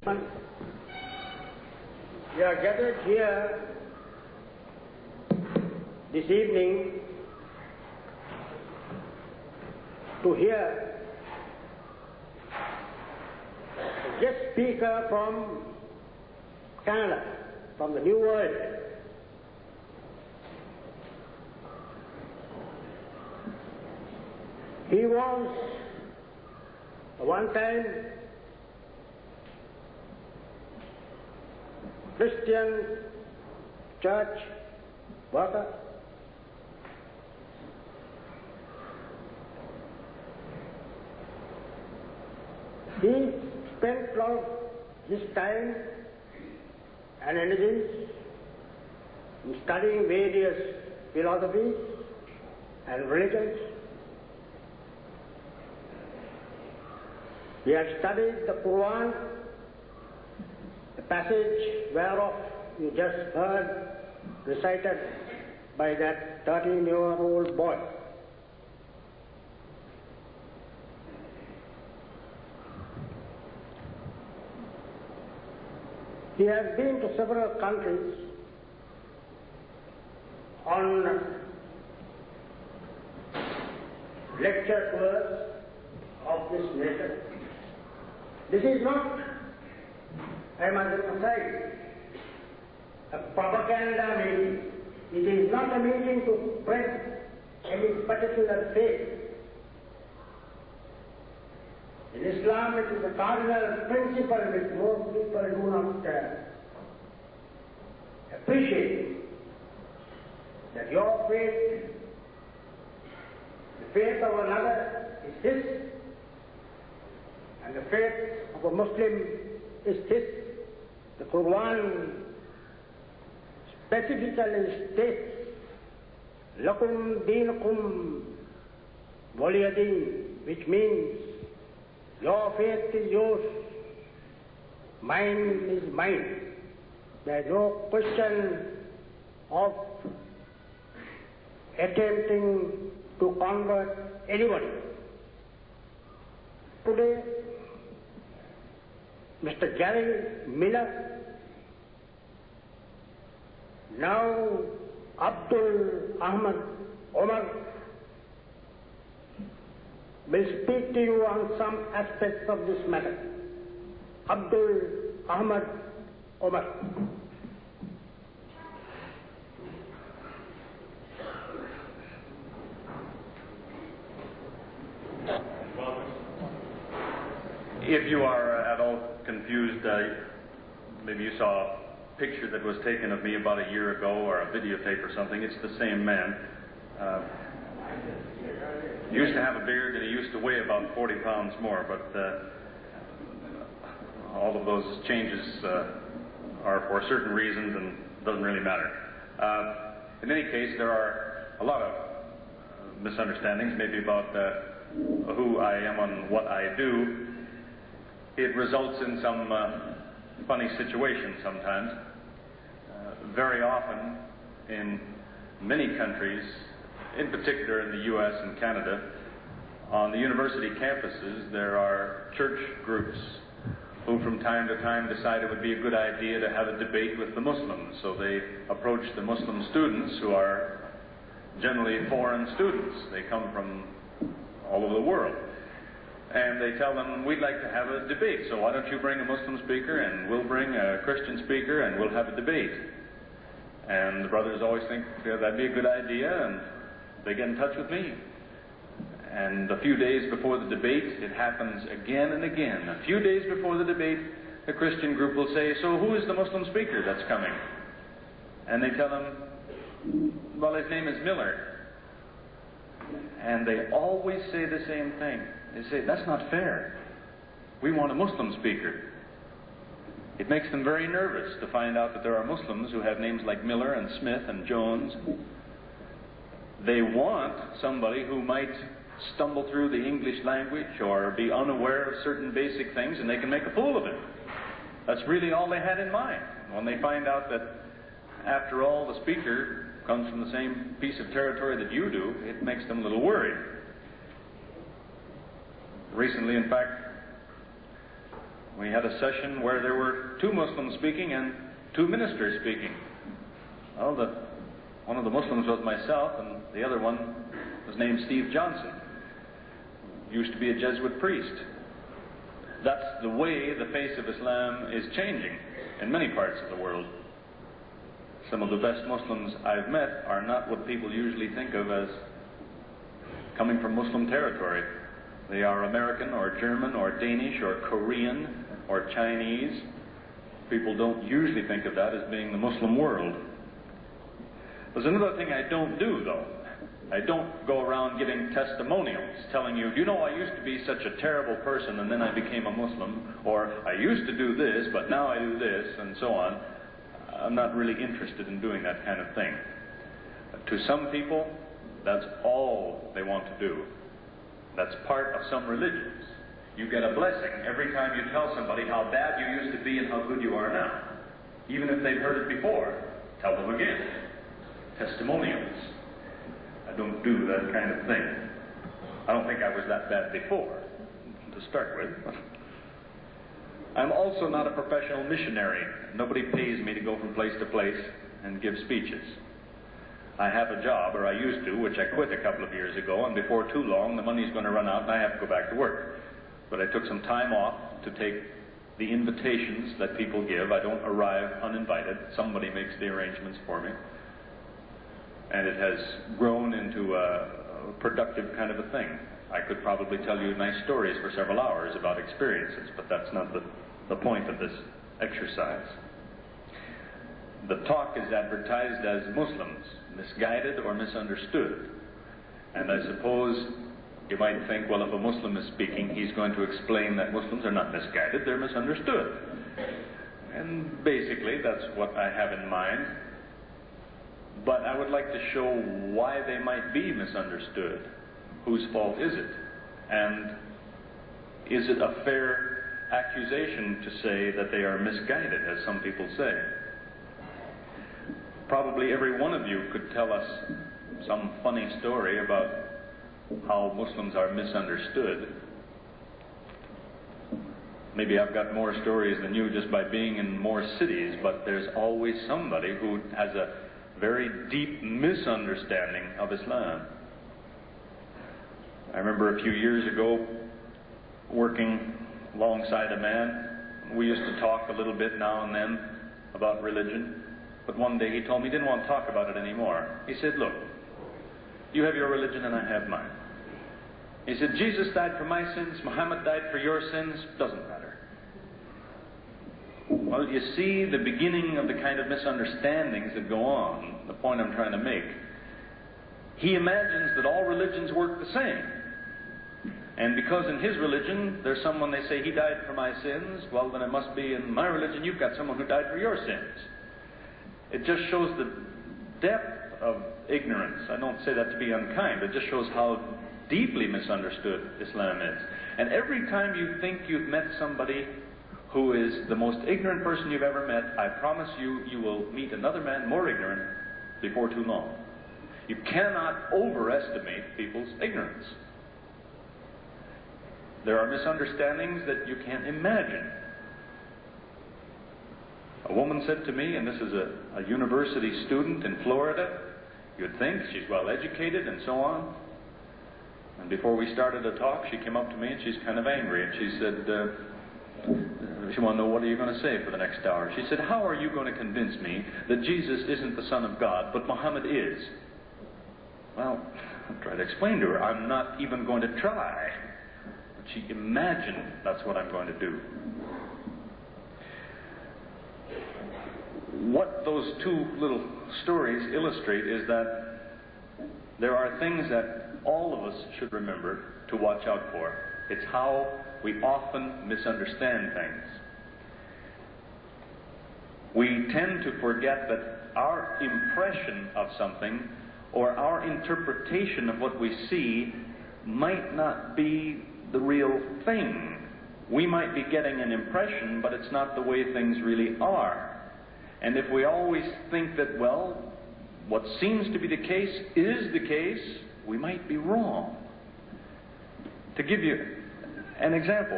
We are gathered here this evening to hear a guest speaker from Canada, from the New World. He was one time Christian church worker. He spent a lot of his time and energies in studying various philosophies and religions. He had studied the Qur'an, the passage whereof you just heard recited by that 13-year-old boy. He has been to several countries on lecture tours of this nature. This is not, I must emphasize, a propaganda meeting. It is not a meeting to spread any particular faith. In Islam, it is a cardinal principle which most people do not appreciate, that your faith, the faith of another is his, and the faith of a Muslim is his. The Qur'an specifically states, "Lakum deenukum waliyadeen," which means your faith is yours, mine is mine. There is no question of attempting to convert anybody. Today, Mr. Gary Miller, now Abdul Ahmad Omar, will speak to you on some aspects of this matter. Abdul Ahmad Omar. If you are at all confused, maybe you saw a picture that was taken of me about a year ago, or a videotape or something. It's the same man. He used to have a beard and he used to weigh about 40 pounds more, but all of those changes are for certain reasons and doesn't really matter. In any case, there are a lot of misunderstandings, maybe about who I am and what I do. It results in some funny situations sometimes. Very often in many countries, in particular in the U.S. and Canada, on the university campuses there are church groups who from time to time decide it would be a good idea to have a debate with the Muslims. So they approach the Muslim students, who are generally foreign students. They come from all over the world. And they tell them, we'd like to have a debate, so why don't you bring a Muslim speaker and we'll bring a Christian speaker and we'll have a debate. And the brothers always think, yeah, that'd be a good idea, and they get in touch with me. And a few days before the debate, it happens again and again. A few days before the debate, the Christian group will say, so who is the Muslim speaker that's coming? And they tell them, well, his name is Miller. And they always say the same thing. They say, that's not fair. We want a Muslim speaker. It makes them very nervous to find out that there are Muslims who have names like Miller and Smith and Jones. They want somebody who might stumble through the English language or be unaware of certain basic things, and they can make a fool of him. That's really all they had in mind. When they find out that, after all, the speaker comes from the same piece of territory that you do, it makes them a little worried. Recently, in fact, We had a session where there were 2 Muslims speaking and 2 ministers speaking. Well, one of the Muslims was myself, and the other one was named Steve Johnson. Used to be a Jesuit priest. That's the way the face of Islam is changing in many parts of the world. Some of the best Muslims I've met are not what people usually think of as coming from Muslim territory. They are American or German or Danish or Korean or Chinese. People don't usually think of that as being the Muslim world. There's another thing I don't do, though. I don't go around giving testimonials telling you, you know, I used to be such a terrible person and then I became a Muslim, or I used to do this, but now I do this, and so on. I'm not really interested in doing that kind of thing. To some people, that's all they want to do. That's part of some religions. You get a blessing every time you tell somebody how bad you used to be and how good you are now. Even if they've heard it before, tell them again. Testimonials. I don't do that kind of thing. I don't think I was that bad before, to start with. I'm also not a professional missionary. Nobody pays me to go from place to place and give speeches. I have a job, or I used to, which I quit a couple of years ago, and before too long the money's going to run out and I have to go back to work. But I took some time off to take the invitations that people give. I don't arrive uninvited. Somebody makes the arrangements for me. And it has grown into a productive kind of a thing. I could probably tell you nice stories for several hours about experiences, but that's not the point of this exercise. The talk is advertised as Muslims, misguided or misunderstood. And I suppose you might think, well, if a Muslim is speaking, he's going to explain that Muslims are not misguided, they're misunderstood. And basically, that's what I have in mind. But I would like to show why they might be misunderstood. Whose fault is it? And is it a fair accusation to say that they are misguided, as some people say? Probably every one of you could tell us some funny story about how Muslims are misunderstood. Maybe I've got more stories than you just by being in more cities, but there's always somebody who has a very deep misunderstanding of Islam. I remember a few years ago working alongside a man. We used to talk a little bit now and then about religion, but one day he told me he didn't want to talk about it anymore. He said, look, you have your religion and I have mine. He said, Jesus died for my sins, Muhammad died for your sins, doesn't matter. Well, you see the beginning of the kind of misunderstandings that go on, the point I'm trying to make. He imagines that all religions work the same. And because in his religion, there's someone, they say, he died for my sins, well, then it must be in my religion, you've got someone who died for your sins. It just shows the depth of ignorance. I don't say that to be unkind. It just shows how deeply misunderstood Islam is. And every time you think you've met somebody who is the most ignorant person you've ever met, I promise you, you will meet another man more ignorant before too long. You cannot overestimate people's ignorance. There are misunderstandings that you can't imagine. A woman said to me, and this is a university student in Florida, you'd think she's well educated and so on. And before we started a talk, she came up to me and she's kind of angry. And she said, she wanted to know, what are you going to say for the next hour? She said, how are you going to convince me that Jesus isn't the Son of God, but Muhammad is? Well, I tried to explain to her, I'm not even going to try. But she imagined that's what I'm going to do. What those two little stories illustrate is that there are things that all of us should remember to watch out for. It's how we often misunderstand things. We tend to forget that our impression of something or our interpretation of what we see might not be the real thing. We might be getting an impression, but it's not the way things really are. And if we always think that, well, what seems to be the case is the case, we might be wrong. To give you an example,